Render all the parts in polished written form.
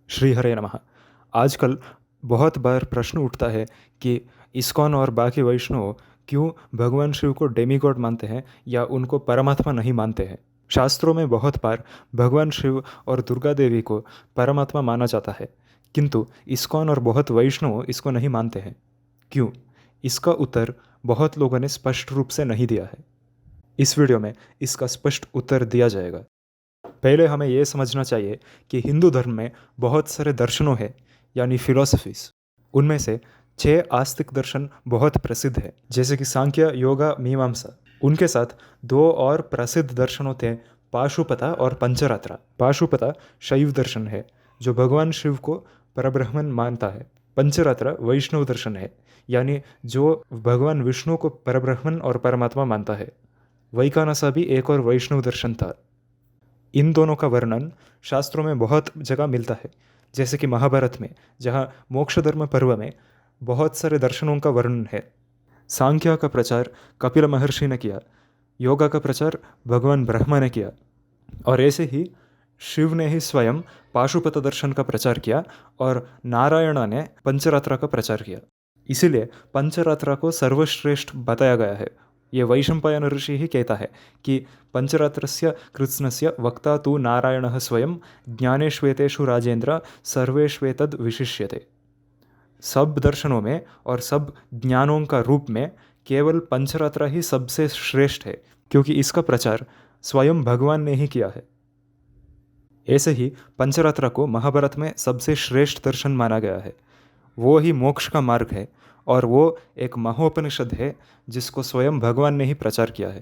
श्री हरे नमः। आजकल बहुत बार प्रश्न उठता है कि इस्कॉन और बाकी वैष्णव क्यों भगवान शिव को डेमीगॉड मानते हैं या उनको परमात्मा नहीं मानते हैं। शास्त्रों में बहुत बार भगवान शिव और दुर्गा देवी को परमात्मा माना जाता है, किंतु इस्कॉन और बहुत वैष्णव इसको नहीं मानते हैं। क्यों? इसका उत्तर बहुत लोगों ने स्पष्ट रूप से नहीं दिया है। इस वीडियो में इसका स्पष्ट उत्तर दिया जाएगा। पहले हमें यह समझना चाहिए कि हिंदू धर्म में बहुत सारे दर्शनों हैं, यानी फिलोसफीज। उनमें से 6 आस्तिक दर्शन बहुत प्रसिद्ध है, जैसे कि सांख्य, योगा, मीमांसा। उनके साथ 2 और प्रसिद्ध दर्शनों थे, पाशुपता और पंचरात्रा। पाशुपता शैव दर्शन है, जो भगवान शिव को परब्रह्मन मानता है। पंचरात्रा वैष्णव दर्शन है, यानी जो भगवान विष्णु को परब्रह्मन और परमात्मा मानता है। वैखानसा भी एक और वैष्णव दर्शन था। इन दोनों का वर्णन शास्त्रों में बहुत जगह मिलता है, जैसे कि महाभारत में, जहाँ मोक्ष धर्म पर्व में बहुत सारे दर्शनों का वर्णन है। सांख्य का प्रचार कपिल महर्षि ने किया, योगा का प्रचार भगवान ब्रह्मा ने किया, और ऐसे ही शिव ने ही स्वयं पाशुपत दर्शन का प्रचार किया और नारायण ने पंचरात्रा का प्रचार किया। इसीलिए पंचरात्रा को सर्वश्रेष्ठ बताया गया है। ये वैशंपायन ऋषि ही कहता है कि पंचरात्रस्य कृत्स्नस्य वक्ता तु नारायणः स्वयं ज्ञानेष्वेतेषु राजेंद्र सर्वेष्वेतद् विशिष्यते। सब दर्शनों में और सब ज्ञानों का रूप में केवल पंचरात्रा ही सबसे श्रेष्ठ है, क्योंकि इसका प्रचार स्वयं भगवान ने ही किया है। ऐसे ही पंचरात्रा को महाभारत में सबसे श्रेष्ठ दर्शन माना गया है। वो ही मोक्ष का मार्ग है, और वो एक महोपनिषद है जिसको स्वयं भगवान ने ही प्रचार किया है।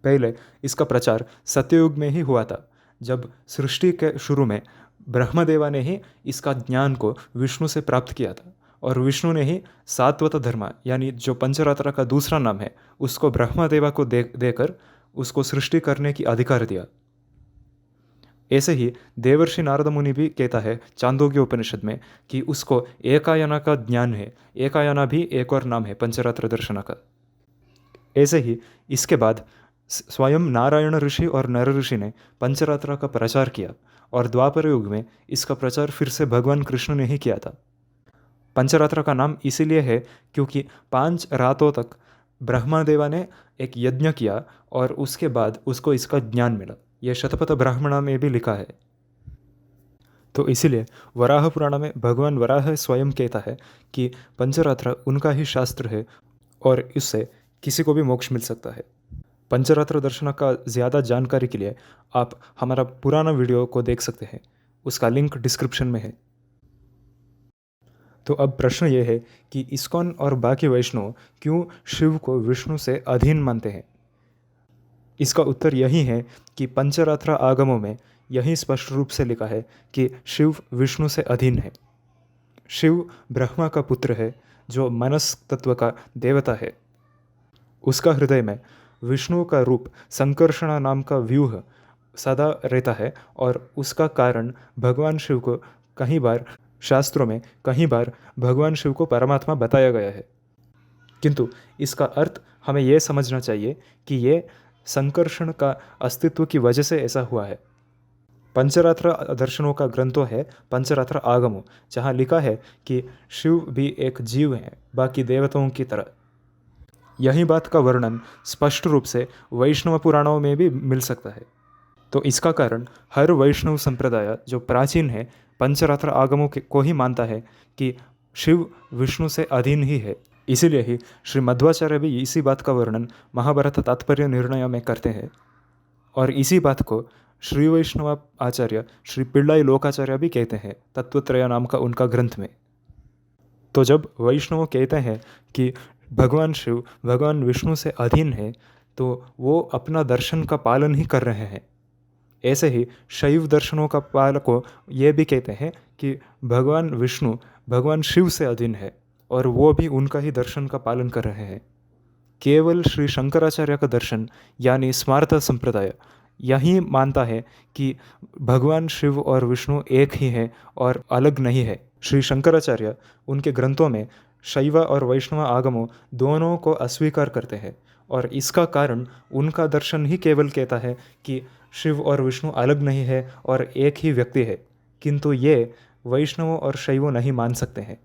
पहले इसका प्रचार सत्ययुग में ही हुआ था, जब सृष्टि के शुरू में ब्रह्मदेवा ने ही इसका ज्ञान को विष्णु से प्राप्त किया था, और विष्णु ने ही सात्वत धर्म, यानी जो पंचरात्रा का दूसरा नाम है, उसको ब्रह्मदेवा को देकर उसको सृष्टि करने की अधिकार दिया। ऐसे ही देवर्षि नारद मुनि भी कहता है चांदोग्य उपनिषद में कि उसको एकायना का ज्ञान है। एकायना भी एक और नाम है पंचरात्र दर्शन का। ऐसे ही इसके बाद स्वयं नारायण ऋषि और नर ऋषि ने पंचरात्रा का प्रचार किया, और द्वापर युग में इसका प्रचार फिर से भगवान कृष्ण ने ही किया था। पंचरात्रा का नाम इसीलिए है क्योंकि 5 रातों तक ब्रह्मदेवा ने एक यज्ञ किया और उसके बाद उसको इसका ज्ञान मिला। यह शतपथ ब्राह्मणा में भी लिखा है। तो इसीलिए वराह पुराण में भगवान वराह स्वयं कहता है कि पंचरात्र उनका ही शास्त्र है, और इससे किसी को भी मोक्ष मिल सकता है। पंचरात्र दर्शन का ज़्यादा जानकारी के लिए आप हमारा पुराना वीडियो को देख सकते हैं, उसका लिंक डिस्क्रिप्शन में है। तो अब प्रश्न ये है कि इस्कॉन और बाकी वैष्णव क्यों शिव को विष्णु से अधीन मानते हैं। इसका उत्तर यही है कि पंचरात्र आगमों में यही स्पष्ट रूप से लिखा है कि शिव विष्णु से अधीन है। शिव ब्रह्मा का पुत्र है, जो मनस तत्व का देवता है। उसका हृदय में विष्णु का रूप संकर्षणा नाम का व्यूह सदा रहता है, और उसका कारण भगवान शिव को कई बार शास्त्रों में भगवान शिव को परमात्मा बताया गया है। किंतु इसका अर्थ हमें यह समझना चाहिए कि ये संकर्षण का अस्तित्व की वजह से ऐसा हुआ है। पंचरात्र दर्शनों का ग्रंथों है पंचरात्र आगमों, जहाँ लिखा है कि शिव भी एक जीव है, बाकी देवताओं की तरह। यही बात का वर्णन स्पष्ट रूप से वैष्णव पुराणों में भी मिल सकता है। तो इसका कारण हर वैष्णव संप्रदाय जो प्राचीन है पंचरात्र आगमों को ही मानता है कि शिव विष्णु से अधीन ही है। इसीलिए ही श्री मध्वाचार्य भी इसी बात का वर्णन महाभारत तात्पर्य निर्णय में करते हैं, और इसी बात को श्री वैष्णव आचार्य श्री पिल्लाई लोकाचार्य भी कहते हैं तत्वत्रय नाम का उनका ग्रंथ में। तो जब वैष्णव कहते हैं कि भगवान शिव भगवान विष्णु से अधीन है, तो वो अपना दर्शन का पालन ही कर रहे हैं। ऐसे ही शैव दर्शनों का पालकों ये भी कहते हैं कि भगवान विष्णु भगवान शिव से अधीन है, और वो भी उनका ही दर्शन का पालन कर रहे हैं। केवल श्री शंकराचार्य का दर्शन यानी स्मार्त संप्रदाय यही मानता है कि भगवान शिव और विष्णु एक ही हैं और अलग नहीं है। श्री शंकराचार्य उनके ग्रंथों में शैव और वैष्णव आगमों दोनों को अस्वीकार करते हैं, और इसका कारण उनका दर्शन ही केवल कहता है कि शिव और विष्णु अलग नहीं है और एक ही व्यक्ति है। किंतु ये वैष्णवों और शैवों नहीं मान सकते हैं,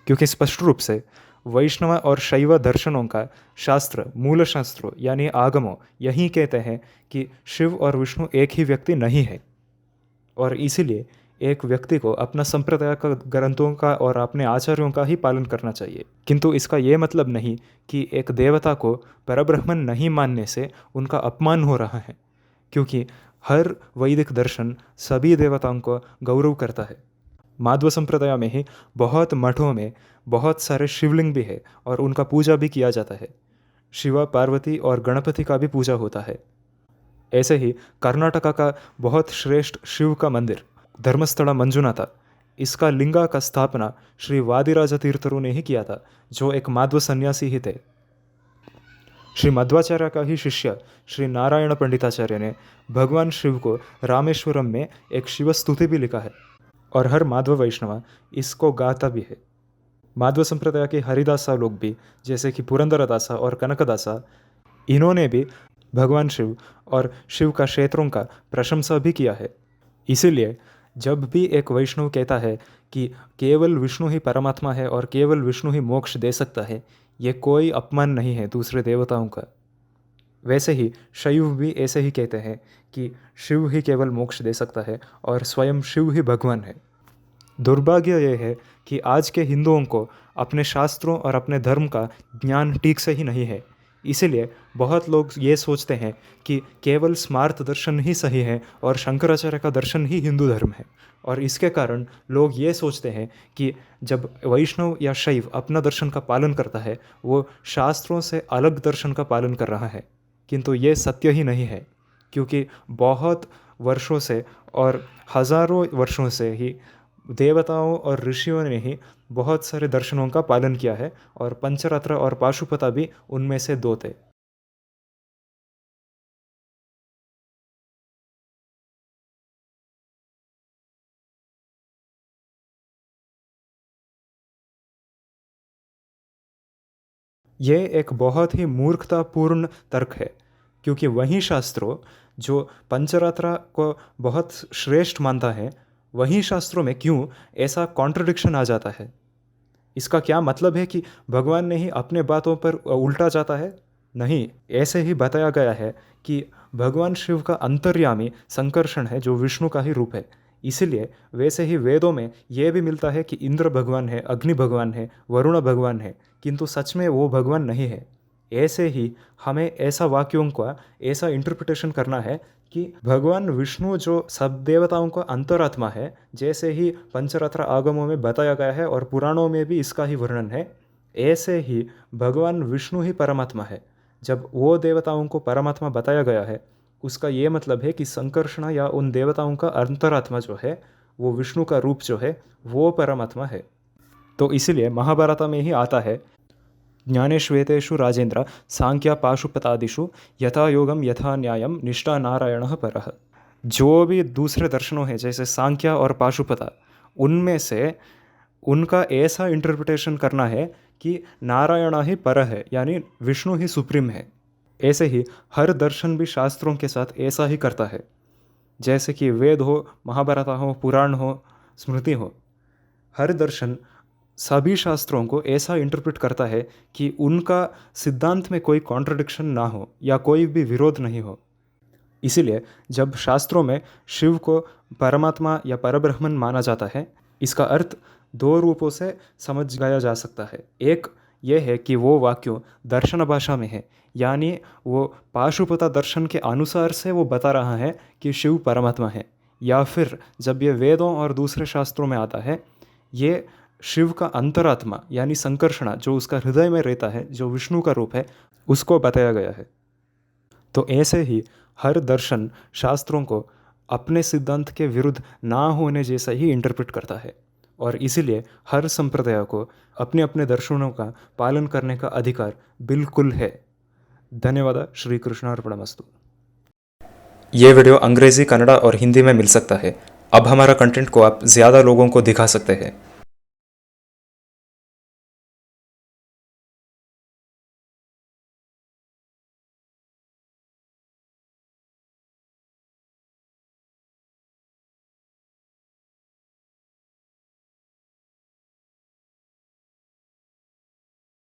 क्योंकि स्पष्ट रूप से वैष्णव और शैव दर्शनों का शास्त्र, मूल शास्त्रों यानी आगमों यही कहते हैं कि शिव और विष्णु एक ही व्यक्ति नहीं है, और इसीलिए एक व्यक्ति को अपना संप्रदाय का ग्रंथों का और अपने आचार्यों का ही पालन करना चाहिए। किंतु इसका ये मतलब नहीं कि एक देवता को परब्रह्मन नहीं मानने से उनका अपमान हो रहा है, क्योंकि हर वैदिक दर्शन सभी देवताओं को गौरव करता है। माध्व संप्रदाय में ही बहुत मठों में बहुत सारे शिवलिंग भी है और उनका पूजा भी किया जाता है। शिवा, पार्वती और गणपति का भी पूजा होता है। ऐसे ही कर्नाटका का बहुत श्रेष्ठ शिव का मंदिर धर्मस्थला मंजुनाथा, इसका लिंगा का स्थापना श्री वादिराज तीर्थरू ने ही किया था, जो एक माध्व सन्यासी ही थे। श्री मध्वाचार्य का ही शिष्य श्री नारायण पंडिताचार्य ने भगवान शिव को रामेश्वरम में एक शिव स्तुति भी लिखा है, और हर माध्व वैष्णव इसको गाता भी है। माध्व संप्रदाय के हरिदासा लोग भी, जैसे कि पुरंदरदासा और कनकदासा, इन्होंने भी भगवान शिव और शिव का क्षेत्रों का प्रशंसा भी किया है। इसीलिए जब भी एक वैष्णव कहता है कि केवल विष्णु ही परमात्मा है और केवल विष्णु ही मोक्ष दे सकता है, ये कोई अपमान नहीं है दूसरे देवताओं का। वैसे ही शैव भी ऐसे ही कहते हैं कि शिव ही केवल मोक्ष दे सकता है और स्वयं शिव ही भगवान है। दुर्भाग्य यह है कि आज के हिंदुओं को अपने शास्त्रों और अपने धर्म का ज्ञान ठीक से ही नहीं है। इसीलिए बहुत लोग ये सोचते हैं कि केवल स्मार्त दर्शन ही सही है और शंकराचार्य का दर्शन ही हिंदू धर्म है, और इसके कारण लोग ये सोचते हैं कि जब वैष्णव या शैव अपना दर्शन का पालन करता है, वो शास्त्रों से अलग दर्शन का पालन कर रहा है। किंतु ये सत्य ही नहीं है, क्योंकि बहुत वर्षों से और हजारों वर्षों से ही देवताओं और ऋषियों ने ही बहुत सारे दर्शनों का पालन किया है, और पंचरात्र और पाशुपता भी उनमें से दो थे। ये एक बहुत ही मूर्खतापूर्ण तर्क है, क्योंकि वही शास्त्रों जो पंचरात्र को बहुत श्रेष्ठ मानता है, वही शास्त्रों में क्यों ऐसा कॉन्ट्रडिक्शन आ जाता है? इसका क्या मतलब है कि भगवान ने ही अपने बातों पर उल्टा जाता है? नहीं, ऐसे ही बताया गया है कि भगवान शिव का अंतर्यामी संकर्षण है, जो विष्णु का ही रूप है। इसीलिए वैसे ही वेदों में यह भी मिलता है कि इंद्र भगवान है, अग्नि भगवान है, वरुण भगवान है, किंतु सच में वो भगवान नहीं है। ऐसे ही हमें ऐसा वाक्यों का ऐसा इंटरप्रिटेशन करना है कि भगवान विष्णु जो सब देवताओं का अंतरात्मा है, जैसे ही पंचरात्र आगमों में बताया गया है और पुराणों में भी इसका ही वर्णन है, ऐसे ही भगवान विष्णु ही परमात्मा है। जब वो देवताओं को परमात्मा बताया गया है, उसका ये मतलब है कि संकर्षण या उन देवताओं का अंतरात्मा जो है, वो विष्णु का रूप जो है, वो परमात्मा है। तो इसीलिए महाभारत में ही आता है, ज्ञानेश्वेतेषु राजेंद्र सांख्य पाशुपतादिषु यथा योगम यथा न्यायम निष्ठा नारायणः परः। जो भी दूसरे दर्शनों हैं, जैसे सांख्य और पाशुपता, उनमें से उनका ऐसा इंटरप्रिटेशन करना है कि नारायण ही पर है, यानी विष्णु ही सुप्रीम है। ऐसे ही हर दर्शन भी शास्त्रों के साथ ऐसा ही करता है। जैसे कि वेद हो, महाभारत हो, पुराण हो, स्मृति हो, हर दर्शन सभी शास्त्रों को ऐसा इंटरप्रेट करता है कि उनका सिद्धांत में कोई कॉन्ट्रडिक्शन ना हो या कोई भी विरोध नहीं हो। इसीलिए जब शास्त्रों में शिव को परमात्मा या परब्रह्मन माना जाता है, इसका अर्थ दो रूपों से समझ गया जा सकता है। एक यह है कि वो वाक्यों दर्शन भाषा में है, यानी वो पाशुपता दर्शन के अनुसार से वो बता रहा है कि शिव परमात्मा है, या फिर जब ये वेदों और दूसरे शास्त्रों में आता है, ये शिव का अंतरात्मा यानी संकर्षणा जो उसका हृदय में रहता है, जो विष्णु का रूप है, उसको बताया गया है। तो ऐसे ही हर दर्शन शास्त्रों को अपने सिद्धांत के विरुद्ध ना होने जैसा ही इंटरप्रेट करता है, और इसीलिए हर संप्रदाय को अपने अपने दर्शनों का पालन करने का अधिकार बिल्कुल है। धन्यवाद। श्री कृष्णार्पणमस्तु। ये वीडियो अंग्रेजी, कन्नड़ा और हिंदी में मिल सकता है। अब हमारा कंटेंट को आप ज़्यादा लोगों को दिखा सकते हैं।